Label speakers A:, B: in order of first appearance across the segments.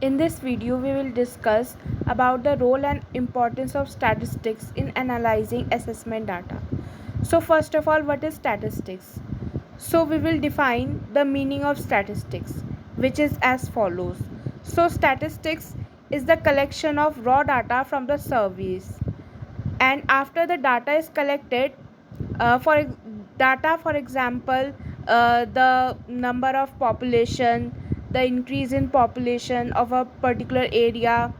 A: In this video, we will discuss about the role and importance of statistics in analyzing assessment data. So first of all, what is statistics? So we will define the meaning of statistics, which is as follows. So statistics is the collection of raw data from the surveys, and after the data is collected, for example, the number of population, the increase in population of a particular area,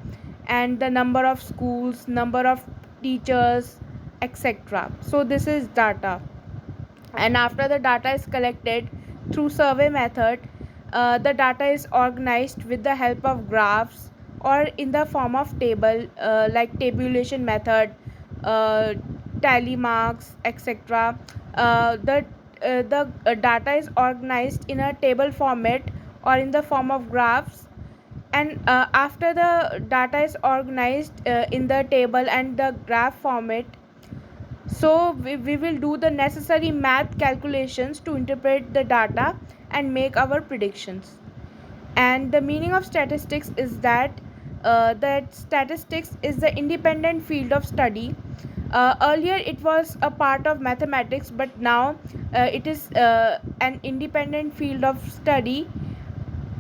A: and the number of schools, number of teachers, etc. So this is data. And after the data is collected through survey method, the data is organized with the help of graphs or in the form of table, like tabulation method, uh, tally marks, etc. The data is organized in a table format or in the form of graphs. And after the data is organized in the table and the graph format, so we will do the necessary math calculations to interpret the data and make our predictions. And the meaning of statistics is that statistics is the independent field of study. Earlier it was a part of mathematics, but now it is an independent field of study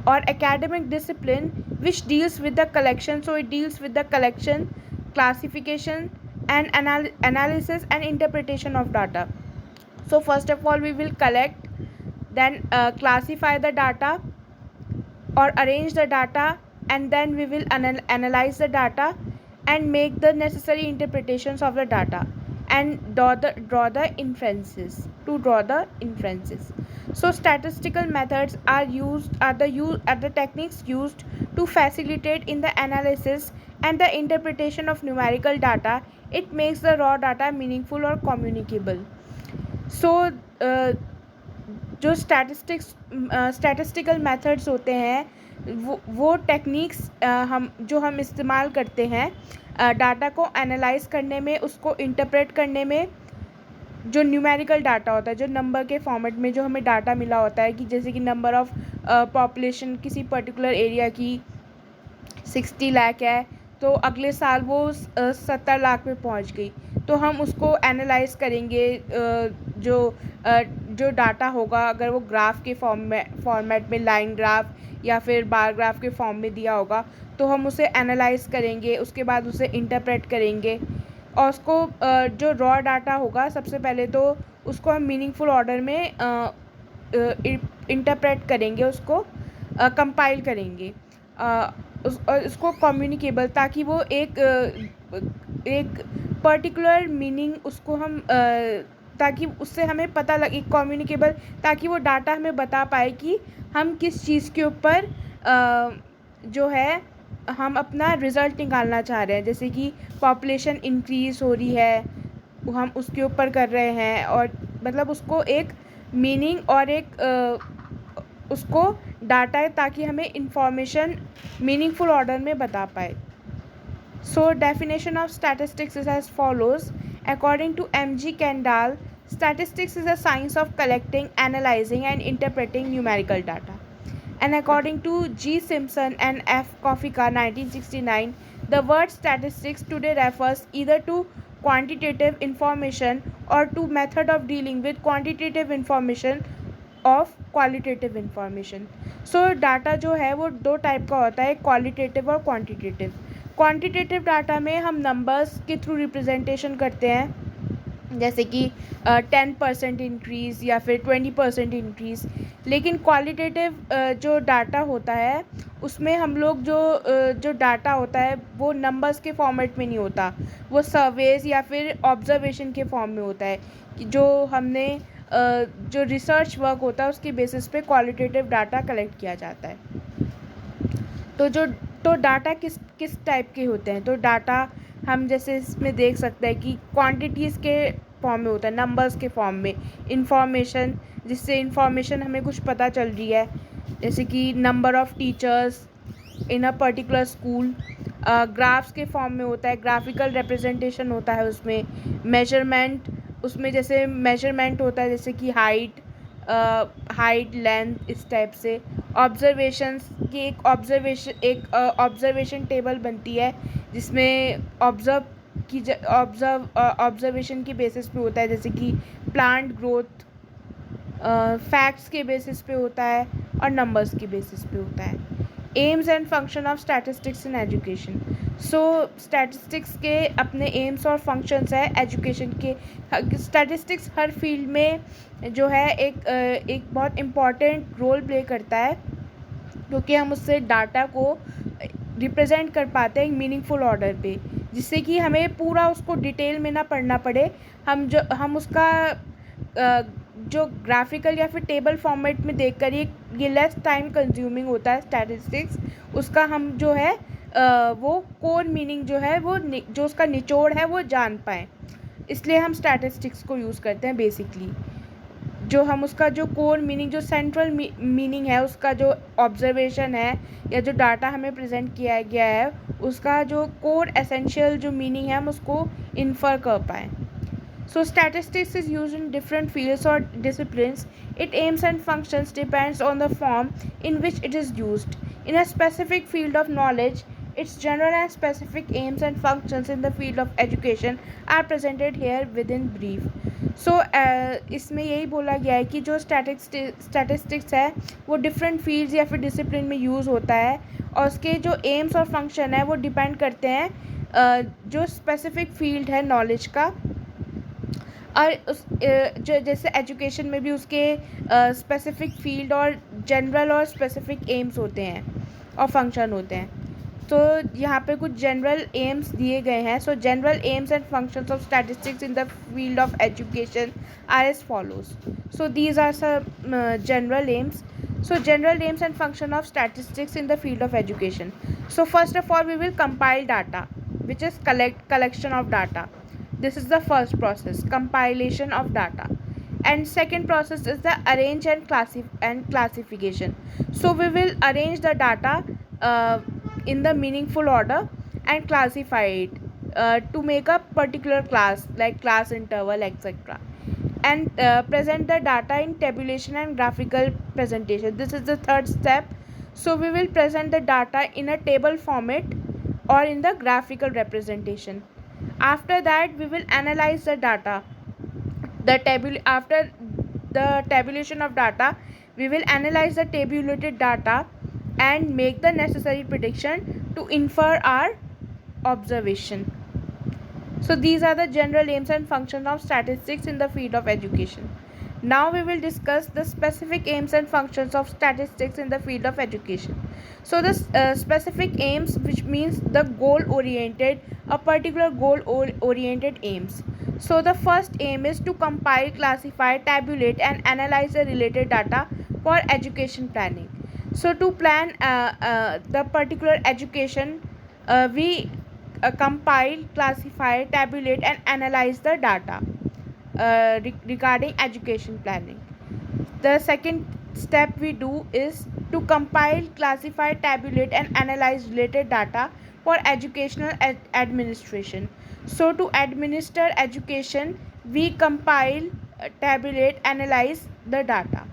A: or academic discipline which deals with the collection. So it deals with the collection, classification, and analysis and interpretation of data. So first of all, we will collect, then classify the data or arrange the data, and then we will analyze the data and make the necessary interpretations of the data and draw the inferences. So statistical methods are the techniques used to facilitate in the analysis and the interpretation of numerical data. It makes the raw data meaningful or communicable. So जो statistical methods होते हैं, वो techniques हम इस्तेमाल करते हैं data को analyse करने में, उसको इंटरप्रेट करने में. जो न्यूमेरिकल डाटा होता है, जो नंबर के फॉर्मेट में जो हमें डाटा मिला होता है, कि जैसे कि नंबर ऑफ़ पॉपुलेशन किसी पर्टिकुलर एरिया की 60 लाख है, तो अगले साल वो 70 लाख में पहुंच गई, तो हम उसको एनालाइज करेंगे. जो डाटा होगा, अगर वो ग्राफ के फॉर्मेट में लाइन ग्राफ या फिर बार ग्राफ के फॉर्म में दिया होगा, तो हम उसे एनालाइज करेंगे, उसके बाद उसे इंटरप्रेट करेंगे और उसको जो रॉ डाटा होगा, सबसे पहले तो उसको हम मीनिंगफुल ऑर्डर में इंटरप्रेट करेंगे, उसको कंपाइल करेंगे, उसको कम्युनिकेबल, ताकि वो एक पर्टिकुलर मीनिंग उसको हम ताकि उससे हमें पता लगे, कम्युनिकेबल, ताकि वो डाटा हमें बता पाए कि हम किस चीज़ के ऊपर जो है हम अपना रिज़ल्ट निकालना चाह रहे हैं. जैसे कि पॉपुलेशन इंक्रीज़ हो रही है, हम उसके ऊपर कर रहे हैं, और मतलब उसको एक मीनिंग और एक उसको डाटा है, ताकि हमें इंफॉर्मेशन मीनिंगफुल ऑर्डर में बता पाए. So definition of statistics is as follows. According to M.G. Kendall, statistics is a science of collecting, analyzing and interpreting numerical data. And according to G. Simpson and F. Kofika 1969, the word statistics today refers either to quantitative information or to method of dealing with quantitative information of qualitative information. So data जो है वो दो type का होता है, qualitative और quantitative. Quantitative data में हम नंबर्स के थ्रू रिप्रेजेंटेशन करते हैं, जैसे कि 10% इंक्रीज़ या फिर 20% इंक्रीज़. लेकिन क्वालिटेटिव जो डाटा होता है, उसमें हम लोग जो डाटा होता है वो नंबर्स के फॉर्मेट में नहीं होता, वो सर्वेज या फिर ऑब्जर्वेशन के फॉर्म में होता है, कि जो हमने जो रिसर्च वर्क होता है उसके बेसिस पे क्वालिटेटिव डाटा कलेक्ट किया जाता है. तो डाटा किस टाइप के होते हैं? तो डाटा हम जैसे इसमें देख सकते हैं कि क्वांटिटीज़ के फॉर्म में होता है, नंबर्स के फॉर्म में, इंफॉर्मेशन, जिससे इंफॉर्मेशन हमें कुछ पता चल रही है, जैसे कि number of teachers in a particular school. Graphs के फॉर्म में होता है, ग्राफिकल रिप्रेजेंटेशन होता है उसमें. मेजरमेंट, उसमें जैसे मेजरमेंट होता है, जैसे कि हाइट, हाइट लेंथ इस टाइप से। ऑब्जर्वेशंस की एक ऑब्जर्वेशन टेबल बनती है जिसमें ऑब्जर्वेशन की बेसिस पे होता है, जैसे कि प्लांट ग्रोथ फैक्ट्स के बेसिस पे होता है और नंबर्स की बेसिस पे होता है। AIIMS and function of statistics in education. So statistics के अपने एम्स और फंक्शंस है एजुकेशन के। स्टैटिस्टिक्स हर फील्ड में जो है एक बहुत इम्पॉर्टेंट रोल प्ले करता है, क्योंकि हम उससे डाटा को रिप्रेजेंट कर पाते हैं एक मीनिंगफुल ऑर्डर पे, जिससे कि हमें पूरा उसको डिटेल में ना पढ़ना पड़े। हम उसका जो ग्राफिकल या फिर टेबल फॉर्मेट में देख कर ये लेस टाइम कंज्यूमिंग होता है स्टैटिस्टिक्स। उसका हम जो है वो कोर मीनिंग जो है वो जो उसका निचोड़ है वो जान पाएँ, इसलिए हम स्टैटिस्टिक्स को यूज़ करते हैं बेसिकली। जो हम उसका जो कोर मीनिंग जो सेंट्रल मीनिंग है उसका जो ऑब्जर्वेशन है या जो डाटा हमें प्रेजेंट किया गया है उसका जो कोर एसेंशियल जो मीनिंग है हम उसको इन्फर कर पाएँ। So statistics is used in different fields or disciplines. It aims and functions depends on the form in which it is used. In a specific field of knowledge, its general and specific aims and functions in the field of education are presented here within brief. So इसमें यही बोला गया है कि जो statistics है वो different fields या फिर डिसिप्लिन में यूज़ होता है और उसके जो एम्स और फंक्शन है वो डिपेंड करते हैं जो स्पेसिफिक फील्ड है नॉलेज का। और जो जैसे एजुकेशन में भी उसके स्पेसिफिक फील्ड और जनरल और स्पेसिफिक एम्स होते हैं और फंक्शन होते हैं। तो यहाँ पे कुछ जनरल एम्स दिए गए हैं। So general aims and functions of statistics in the field of education are as follows. So these are some general aims. So general aims and function of statistics in the field of education. So first of all we will compile data, which is collection of data. This is the first process, compilation of data. And second process is the arrange and classification. So we will arrange the data in the meaningful order and classify it to make a particular class like class interval etc. And present the data in tabulation and graphical presentation. This is the third step. So we will present the data in a table format or in the graphical representation. After that we will analyze the data. After the tabulation of data we will analyze the tabulated data and make the necessary prediction to infer our observation. So these are the general aims and functions of statistics in the field of education. Now we will discuss the specific aims and functions of statistics in the field of education. So the specific aims, which means the goal oriented, a particular goal oriented aims. So the first aim is to compile, classify, tabulate and analyze the related data for education planning. So to plan the particular education, we compile, classify, tabulate and analyze the data regarding education planning. The second step we do is to compile, classify, tabulate and analyze related data for educational administration. So to administer education we compile, tabulate, analyze the data.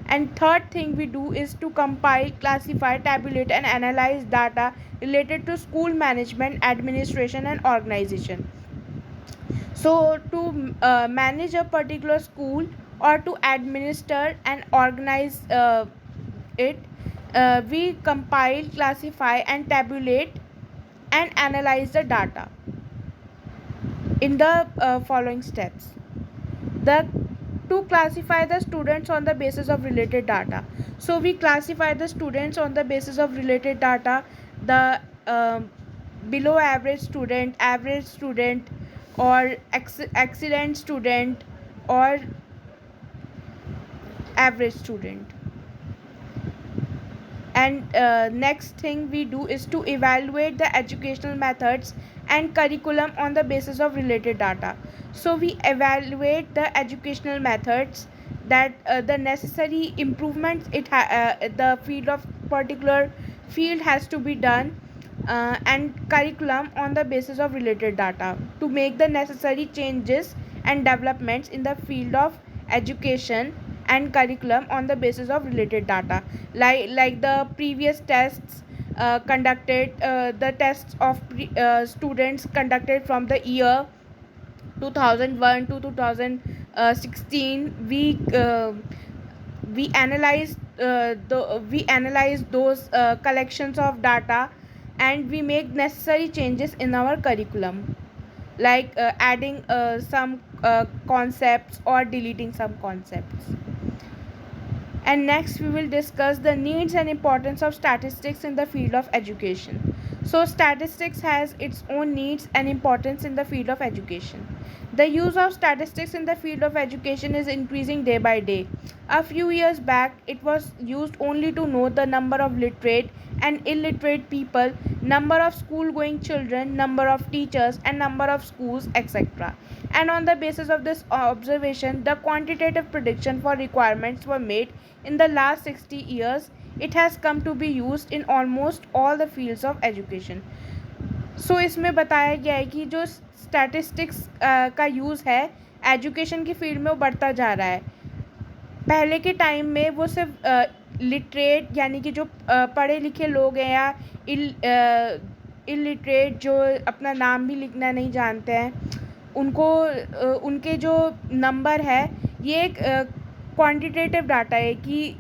A: And third thing we do is to compile, classify, tabulate and analyze data related to school management, administration and organization. So to manage a particular school or to administer and organize it, we compile, classify and tabulate and analyze the data in the following steps. To classify the students on the basis of related data. So we classify the students on the basis of related data, the below average student or excellent student or average student. And next thing we do is to evaluate the educational methods and curriculum on the basis of related data. So we evaluate the educational methods, that the necessary improvements the field of particular field has to be done, and curriculum on the basis of related data to make the necessary changes and developments in the field of education and curriculum on the basis of related data, like the previous tests conducted, the tests of students conducted from the year 2001 to 2016. We analyze those collections of data, and we make necessary changes in our curriculum, like adding some concepts or deleting some concepts. And next we will discuss the needs and importance of statistics in the field of education. So statistics has its own needs and importance in the field of education. The use of statistics in the field of education is increasing day by day. A few years back, it was used only to know the number of literate and illiterate people, number of school going children, number of teachers, and number of schools, etc. And on the basis of this observation, the quantitative prediction for requirements were made. In the last 60 years, it has come to be used in almost all the fields of education. So इसमें बताया गया है कि जो statistics का use है education की field में वो बढ़ता जा रहा है. पहले के टाइम में वो सिर्फ लिटरेट यानी कि जो पढ़े लिखे लोग हैं या इलिटरेट जो अपना नाम भी लिखना नहीं जानते हैं, उनको उनके जो नंबर है ये एक क्वांटिटेटिव डाटा है कि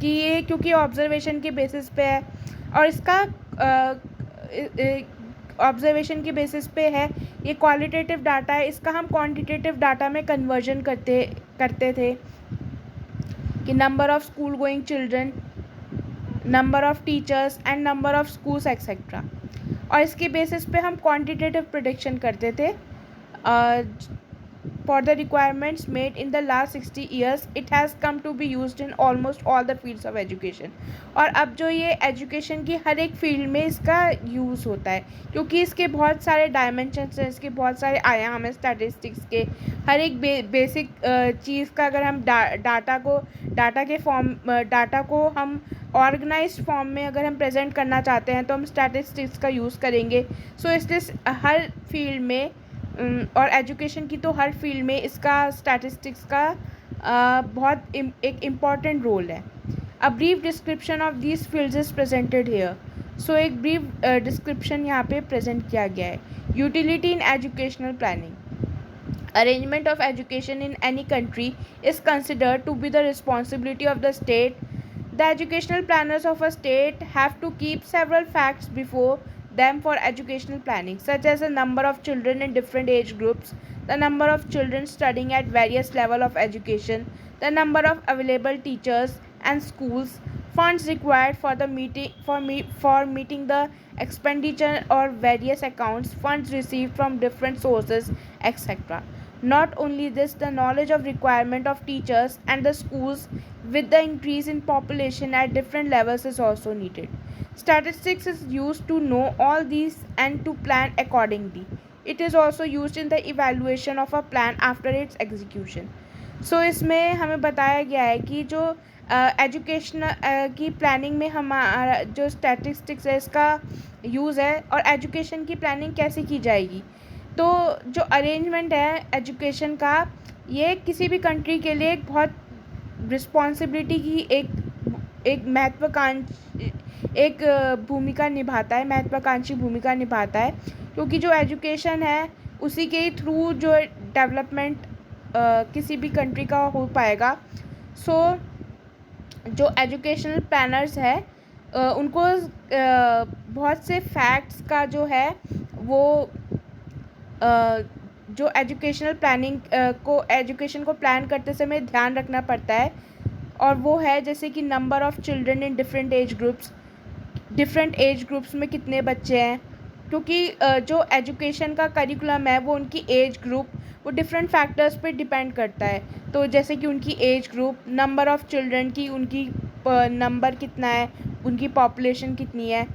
A: ये क्योंकि ऑब्जर्वेशन के बेसिस पे है और इसका ऑब्जर्वेशन के बेसिस पे है, ये क्वालिटेटिव डाटा है, इसका हम क्वांटिटेटिव डाटा में कन्वर्जन करते थे कि number of school going children, number of teachers and number of schools etcetera, और इसके बेसिस पे हम क्वांटिटेटिव प्रेडिक्शन करते थे. For the requirements made in the last 60 years, it has come to be used in almost all the fields of education. और अब जो ये एजुकेशन की हर एक फील्ड में इसका यूज़ होता है, क्योंकि इसके बहुत सारे डायमेंशंस हैं, इसके बहुत सारे आयाम हैं स्टैटिस्टिक्स के. हर एक बेसिक चीज़ का अगर हम डाटा को हम ऑर्गेनाइज्ड फॉर्म में अगर हम प्रेजेंट करना चाहते हैं तो हम स्टैटिस्टिक्स का यूज़ करेंगे. सो इसलिए हर फील्ड में और एजुकेशन की तो हर फील्ड में इसका स्टैटिस्टिक्स का बहुत एक इम्पॉर्टेंट रोल है. A brief description of these fields is presented here. So एक ब्रीफ डिस्क्रिप्शन यहाँ पे प्रेजेंट किया गया है. Utility in educational planning. Arrangement of education in any country is considered to be the responsibility of the state. The educational planners of a state have to keep several facts before them for educational planning, such as the number of children in different age groups, the number of children studying at various level of education, the number of available teachers and schools, funds required for the meeting the expenditure or various accounts, funds received from different sources, etc. Not only this, the knowledge of requirement of teachers and the schools with the increase in population at different levels is also needed. Statistics is used to know all these and to plan accordingly. It is also used in the evaluation of a plan after its execution. So इसमें हमें बताया गया है कि जो education की planning में हमारा जो स्टैटिस्टिक्स है इसका यूज़ है और एजुकेशन की प्लानिंग कैसे की जाएगी. तो जो अरेंजमेंट है एजुकेशन का, ये किसी भी कंट्री के लिए एक बहुत रिस्पॉन्सिबिलिटी की एक महत्वाकांक्षी भूमिका निभाता है, क्योंकि जो एजुकेशन है उसी के थ्रू जो डेवलपमेंट किसी भी कंट्री का हो पाएगा. सो जो एजुकेशनल प्लानर्स है उनको बहुत से फैक्ट्स का जो है वो जो एजुकेशनल प्लानिंग एजुकेशन को प्लान करते समय ध्यान रखना पड़ता है, और वो है जैसे कि number of children in different age groups में कितने बच्चे हैं, क्योंकि जो एजुकेशन का करिकुलम है वो उनकी एज ग्रुप वो डिफरेंट फैक्टर्स पे डिपेंड करता है. तो जैसे कि उनकी age group, number of children की उनकी नंबर कितना है, उनकी पॉपुलेशन कितनी है,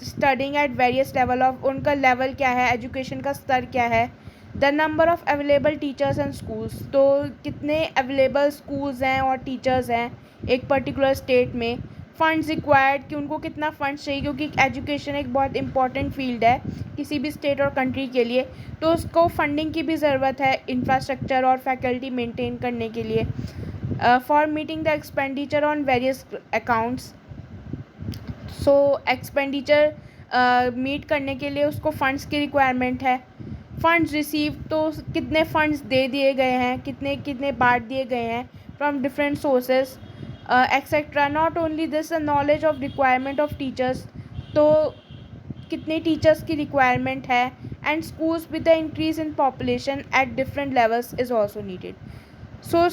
A: studying at various level of उनका लेवल क्या है, एजुकेशन का स्तर क्या है, the number of available teachers and schools, तो कितने अवेलेबल स्कूल्स हैं और टीचर्स हैं एक पर्टिकुलर स्टेट में, फ़ंड्स रिक्वायर्ड कि उनको कितना फ़ंड्स चाहिए, क्योंकि एजुकेशन एक बहुत इंपॉर्टेंट फील्ड है किसी भी स्टेट और कंट्री के लिए, तो उसको फंडिंग की भी ज़रूरत है इंफ्रास्ट्रक्चर और फैकल्टी मेंटेन करने के लिए. for meeting the expenditure on various accounts. So expenditure meet करने के लिए उसको फ़ंड्स की रिक्वायरमेंट है. फ़ंड्स रिसीव, तो कितने फ़ंड्स दे दिए गए हैं, कितने कितने बांट दिए गए हैं from different sources etcetera. Not only this, the knowledge of requirement of teachers, तो कितने टीचर्स की रिक्वायरमेंट है. And schools with the increase in population at different levels is also needed. So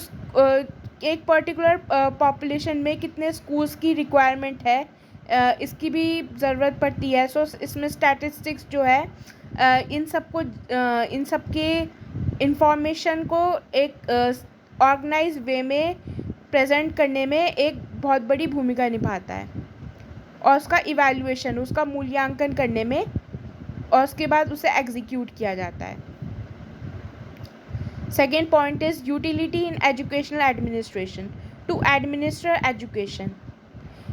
A: एक पर्टिकुलर पॉपुलेशन में कितने schools की requirement है, इसकी भी ज़रूरत पड़ती है. सो इसमें स्टैटिस्टिक्स जो है इन सब के इंफॉर्मेशन को एक ऑर्गेनाइज वे में प्रेजेंट करने में एक बहुत बड़ी भूमिका निभाता है, और उसका इवैल्यूएशन, उसका मूल्यांकन करने में, और उसके बाद उसे एग्जीक्यूट किया जाता है. Second point is utility in educational administration, to administer education.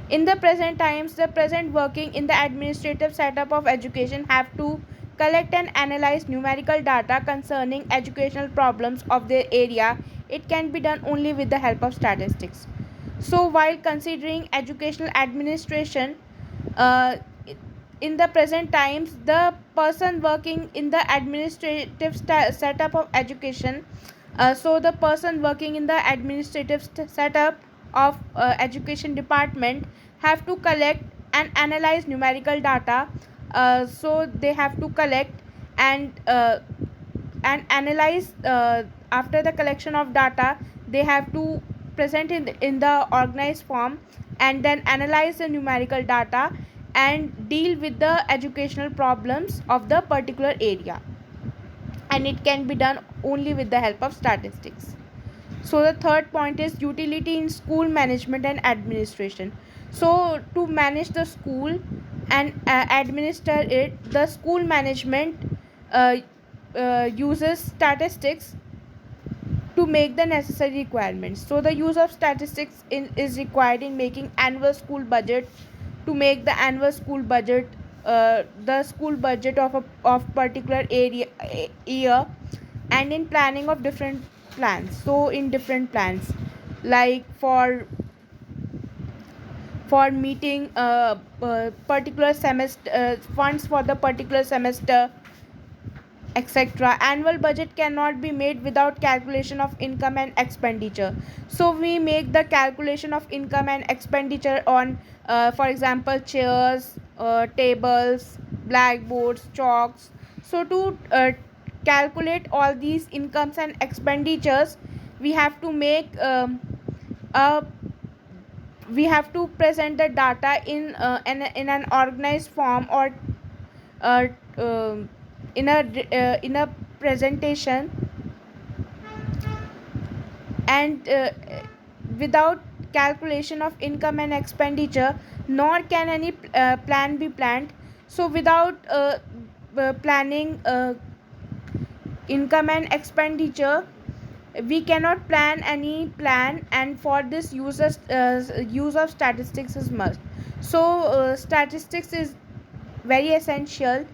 A: In the present times, the present working in the administrative setup of education have to collect and analyze numerical data concerning educational problems of their area. It can be done only with the help of statistics. So while considering educational administration, uh, in the present times, the person working in the administrative setup of education, so the person working in the administrative setup of education department have to collect and analyze numerical data. So they have to collect and analyze. After the collection of data, they have to present in the organized form, and then analyze the numerical data and deal with the educational problems of the particular area, and it can be done only with the help of statistics. So the third point is utility in school management and administration. So to manage the school and administer it, the school management uh, uses statistics to make the necessary requirements. So the use of statistics is required in making annual school budget, to make the annual school budget, the school budget of particular year, and in planning of different plans. So in different plans, like for meeting particular semester, funds for the particular semester, etc. Annual budget cannot be made without calculation of income and expenditure. So we make the calculation of income and expenditure on, for example, chairs, tables, blackboards, chalks. So to calculate all these incomes and expenditures, we have to make a we have to present the data in an organized form, or uh, uh, in a presentation, and without calculation of income and expenditure, nor can any plan be planned. So without planning income and expenditure, we cannot plan any plan, and for this use of statistics is must. So statistics is very essential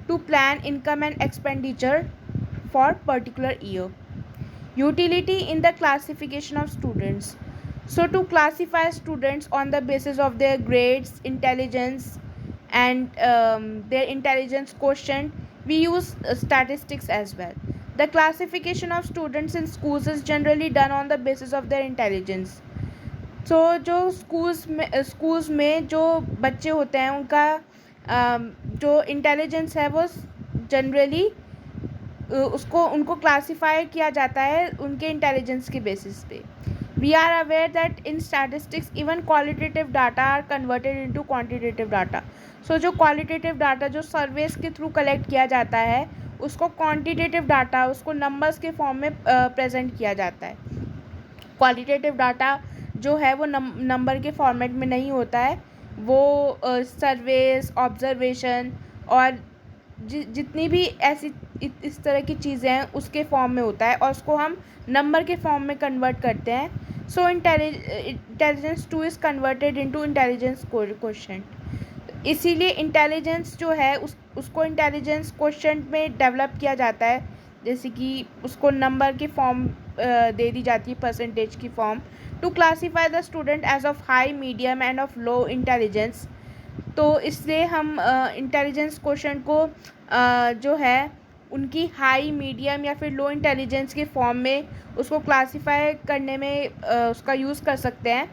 A: to plan income and expenditure for particular year. Utility in the classification of students. So to classify students on the basis of their grades, intelligence, and their intelligence quotient, we use statistics as well. The classification of students in schools is generally done on the basis of their intelligence. सो जो schools में जो बच्चे होते हैं, उनका जो intelligence है वो जनरली उनको क्लासीफाई किया जाता है उनके इंटेलिजेंस के बेसिस पे. We are aware that in statistics even qualitative data are converted into quantitative data. So जो क्वालिटेटिव डाटा जो सर्वेस के थ्रू कलेक्ट किया जाता है, उसको क्वांटिटेटिव डाटा, उसको नंबर्स के फॉर्म में प्रेजेंट किया जाता है. क्वालिटेटिव डाटा जो है वो नंबर के फॉर्मेट में नहीं होता है, वो सर्वेस, ऑब्जर्वेशन और जितनी भी ऐसी इस तरह की चीज़ें हैं उसके फॉर्म में होता है, और उसको हम नंबर के फॉर्म में कन्वर्ट करते हैं. So intelligence 2 is converted into intelligence quotient. इसीलिए इंटेलिजेंस जो है उसको इंटेलिजेंस क्वोशिएंट में डेवलप किया जाता है, जैसे कि उसको नंबर के फॉर्म दे दी जाती है परसेंटेज की form to classify the student as of high, medium and of low intelligence. तो इससे हम इंटेलिजेंस क्वेश्चन को जो है उनकी हाई, मीडियम या फिर लो इंटेलिजेंस के फॉर्म में उसको क्लासीफाई करने में उसका यूज़ कर सकते हैं।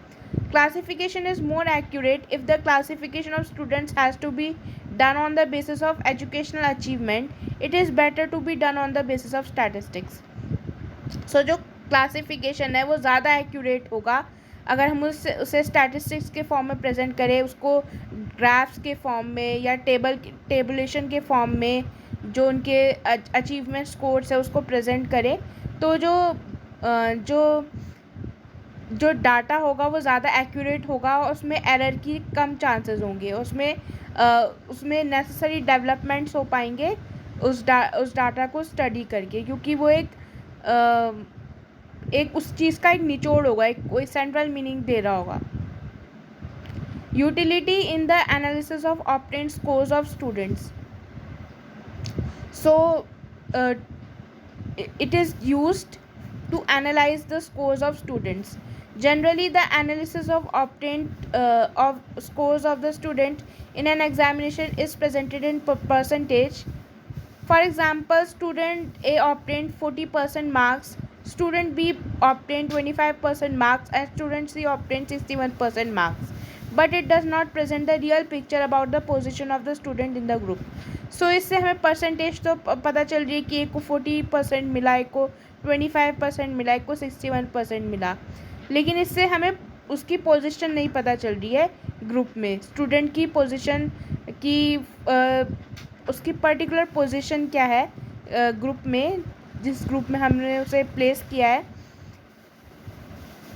A: Classification is more accurate if the classification of students has to be done on the basis of educational achievement, it is better to be done on the basis of statistics. So जो classification है वो ज़्यादा accurate होगा अगर हम उसे statistics के form में प्रेजेंट करें, उसको ग्राफ्स के फॉर्म में या टेबुलेशन के फॉर्म में जो उनके अचीवमेंट स्कोर्स है उसको प्रेजेंट करें, तो जो डाटा होगा वो ज़्यादा एक्यूरेट होगा और उसमें एरर की कम चांसेस होंगे, उसमें नेसेसरी डेवलपमेंट्स हो पाएंगे उस डाटा को स्टडी करके, क्योंकि वो एक उस चीज़ का एक निचोड़ होगा, एक कोई सेंट्रल मीनिंग दे रहा होगा। Utility in the analysis of obtained scores of students. So it is used to analyze the scores of students. Generally, the analysis of obtained of scores of the student in an examination is presented in percentage. For example, student A obtained 40% marks, student B obtained 25% marks, and student C obtained 61% marks. But it does not present the real picture about the position of the student in the group. So इससे हमें percentage तो पता चल रही है कि एक को 40% मिला, एक को 25% मिला, एक को 61% मिला, लेकिन इससे हमें उसकी पोजीशन नहीं पता चल रही है ग्रुप में। स्टूडेंट की पोजीशन की उसकी पर्टिकुलर पोजीशन क्या है ग्रुप में, जिस ग्रुप में हमने उसे प्लेस किया है।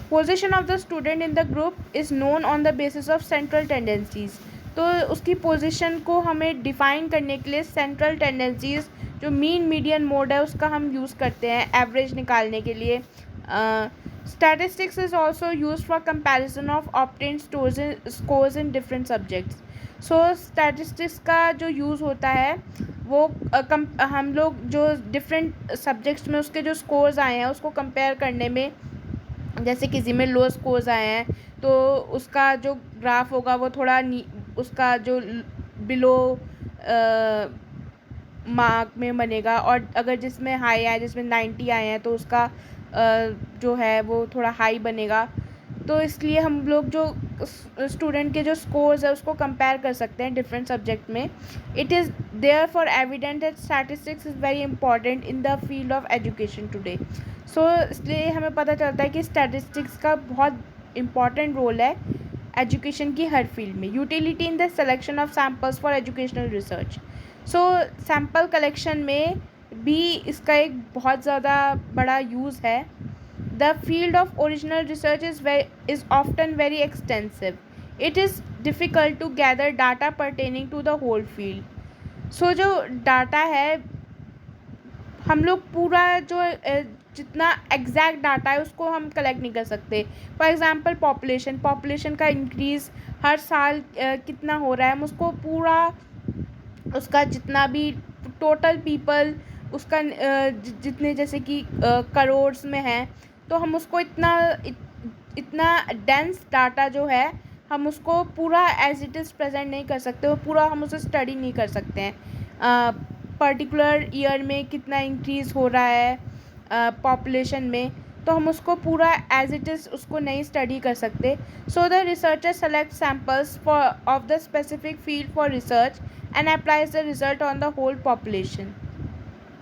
A: Position of the student in the group is known on the basis of central tendencies. तो उसकी पोजीशन को हमें डिफ़ाइन करने के लिए सेंट्रल टेंडेंसीज़ जो मीन मीडियन मोड है उसका हम यूज़ करते हैं एवरेज निकालने के लिए। Statistics is also use for comparison of obtained scores in different subjects. So statistics का जो यूज़ होता है वो हम लोग जो डिफरेंट सब्जेक्ट्स में उसके जो स्कोर्स आए हैं उसको कंपेयर करने में, जैसे किसी में लो स्कोर्स आए हैं तो उसका जो ग्राफ होगा वो थोड़ा उसका जो बिलो मार्क में बनेगा, और अगर जिसमें हाई आए, जिसमें 90 आए हैं, तो उसका जो है वो थोड़ा हाई बनेगा। तो इसलिए हम लोग जो स्टूडेंट के जो स्कोर्स है उसको कंपेयर कर सकते हैं डिफरेंट सब्जेक्ट में। It is therefore evident that statistics is very important in the field of education today. So इसलिए हमें पता चलता है कि स्टैटिस्टिक्स का बहुत इम्पॉर्टेंट रोल है एजुकेशन की हर फील्ड में। Utility in the selection of samples for educational research. So sample collection में भी इसका एक बहुत ज़्यादा बड़ा यूज़ है। The field of original research is often very extensive. It is difficult to gather data pertaining to the whole field. So जो data है हम लोग पूरा जो जितना एग्जैक्ट डाटा है उसको हम कलेक्ट नहीं कर सकते। फॉर एग्ज़ाम्पल पॉपुलेशन का इंक्रीज़ हर साल कितना हो रहा है, हम उसको पूरा उसका जितना भी टोटल पीपल उसका जितने जैसे कि करोड़्स में है, तो हम उसको इतना डेंस डाटा जो है हम उसको पूरा एज इट इज़ प्रेजेंट नहीं कर सकते, वो पूरा हम उसे स्टडी नहीं कर सकते हैं। पर्टिकुलर ईयर में कितना इंक्रीज़ हो रहा है पॉपुलेशन में, तो हम उसको पूरा एज इट इज़ उसको नहीं स्टडी कर सकते। So the researcher select samples of the specific field for research and applies the result on the whole population.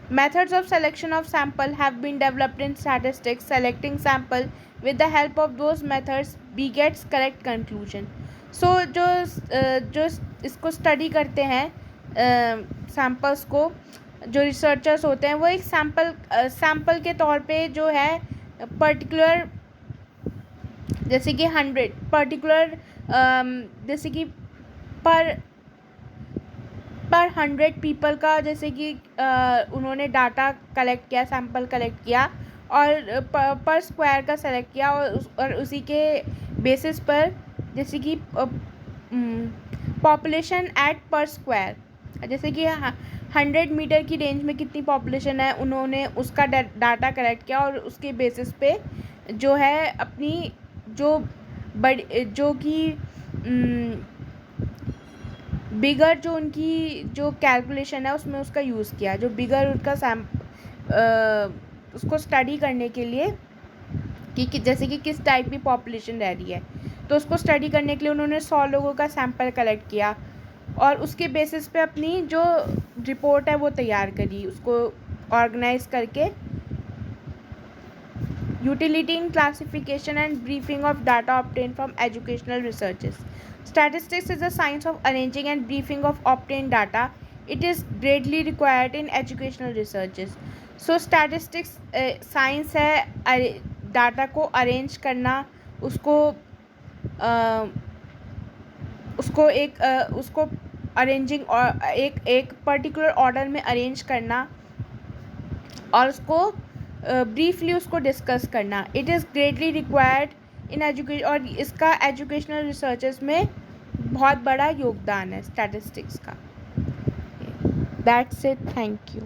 A: Methods of selection of sample have been developed in statistics. Selecting sample with the help of those methods begets correct conclusion. So जो इसको study करते हैं samples को, जो researchers होते हैं वो एक सैम्पल के तौर पे जो है पर्टिकुलर जैसे कि 100 पर्टिकुलर जैसे कि पर 100 पीपल का जैसे कि उन्होंने डाटा कलेक्ट किया, सैम्पल कलेक्ट किया और पर स्क्वायर का सेलेक्ट किया और उसी के बेसिस पर जैसे कि पॉपुलेशन एट पर स्क्वायर, जैसे कि 100 मीटर की रेंज में कितनी पॉपुलेशन है, उन्होंने उसका डाटा कलेक्ट किया और उसके बेसिस पे जो है अपनी जो बड़ी जो कि बिगर जो उनकी जो कैलकुलेशन है उसमें उसका यूज़ किया, जो बिगर उनका उसको स्टडी करने के लिए कि जैसे कि किस टाइप की पॉपुलेशन रह रही है, तो उसको स्टडी करने के लिए उन्होंने 100 लोगों का सैंपल कलेक्ट किया और उसके बेसिस पे अपनी जो रिपोर्ट है वो तैयार करी, उसको ऑर्गेनाइज करके। Utility in classification and briefing of data obtain from educational researches. Statistics is the science of arranging and briefing of obtained data. It is greatly required in educational researches. So statistics science है data को arrange करना, उसको उसको arranging और एक particular order में arrange करना और उसको ब्रीफली उसको डिस्कस करना। It is greatly required in education, और इसका एजुकेशनल रिसर्चेस में बहुत बड़ा योगदान है स्टैटिस्टिक्स का। That's it, thank you.